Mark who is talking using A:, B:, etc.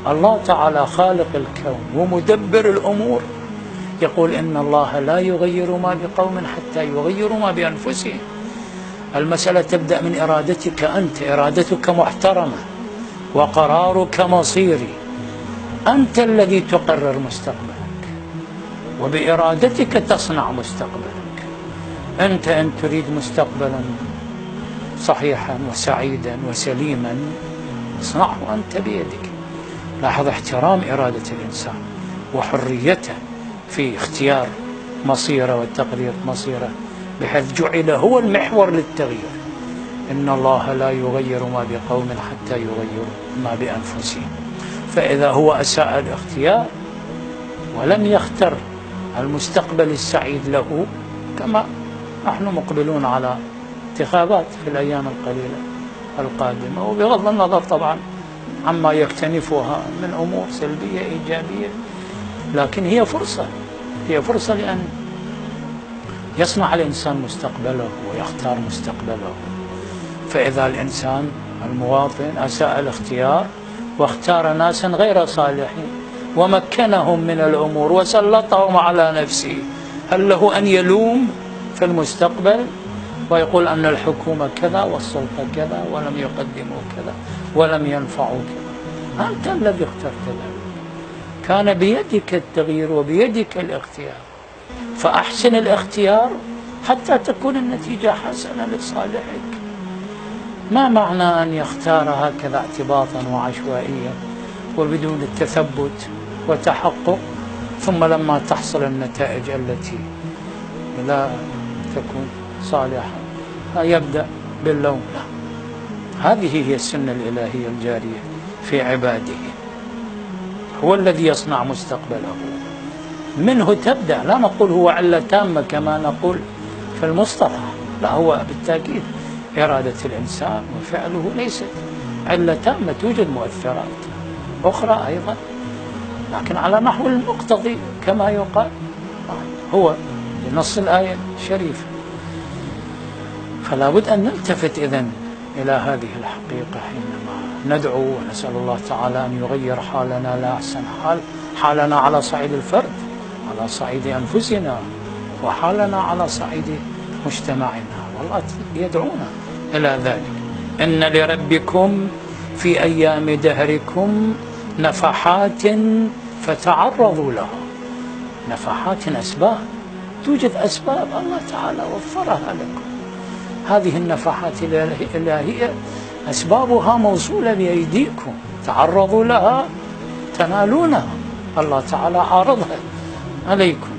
A: الله تعالى خالق الكون ومدبر الأمور يقول إن الله لا يغير ما بقوم حتى يغيروا ما بأنفسهم. المسألة تبدأ من إرادتك أنت، إرادتك محترمة وقرارك مصيري، أنت الذي تقرر مستقبلك وبإرادتك تصنع مستقبلك. أنت إن تريد مستقبلا صحيحا وسعيدا وسليما اصنعه أنت بيدك. لاحظ احترام إرادة الإنسان وحريته في اختيار مصيره وتقرير مصيره، بحيث جعل هو المحور للتغيير. إن الله لا يغير ما بقوم حتى يغيروا ما بأنفسهم. فإذا هو أساء الاختيار ولم يختر المستقبل السعيد له، كما نحن مقبلون على انتخابات في الأيام القليلة القادمة، وبغض النظر طبعا عما يكتنفها من أمور سلبية إيجابية، لكن هي فرصة لأن يصنع الإنسان مستقبله ويختار مستقبله. فإذا الإنسان المواطن أساء الاختيار واختار ناسا غير صالحين ومكنهم من الأمور وسلطهم على نفسه، هل له أن يلوم في المستقبل ويقول أن الحكومة كذا والسلطة كذا ولم يقدموا كذا ولم ينفعوا كذا؟ أنت الذي اخترت ذلك، كان بيدك التغيير وبيدك الاختيار، فأحسن الاختيار حتى تكون النتيجة حسنة لصالحك. ما معنى أن يختار هكذا اعتباطا وعشوائيا وبدون التثبت وتحقق، ثم لما تحصل النتائج التي لا تكون صالحة يبدأ باللوم؟ لا، هذه هي السنة الإلهية الجارية في عباده. هو الذي يصنع مستقبله، منه تبدأ. لا نقول هو علة تامة كما نقول في المصطلح، لا، هو بالتأكيد إرادة الإنسان وفعله ليست علة تامة، توجد مؤثرات أخرى أيضا، لكن على نحو المقتضي كما يقال هو بنص الآية الشريفة. فلا بد أن نلتفت إذن إلى هذه الحقيقة حينما ندعو ونسأل الله تعالى أن يغير حالنا لا أحسن حالنا على صعيد الفرد، على صعيد أنفسنا، وحالنا على صعيد مجتمعنا، والله يدعونا إلى ذلك. إن لربكم في أيام دهركم نفحات فتعرضوا لها. نفحات أسباب، توجد أسباب الله تعالى وفرها لكم. هذه النفحات الإلهية أسبابها موصولة بأيديكم، تعرضوا لها تنالونها، الله تعالى عارضها عليكم.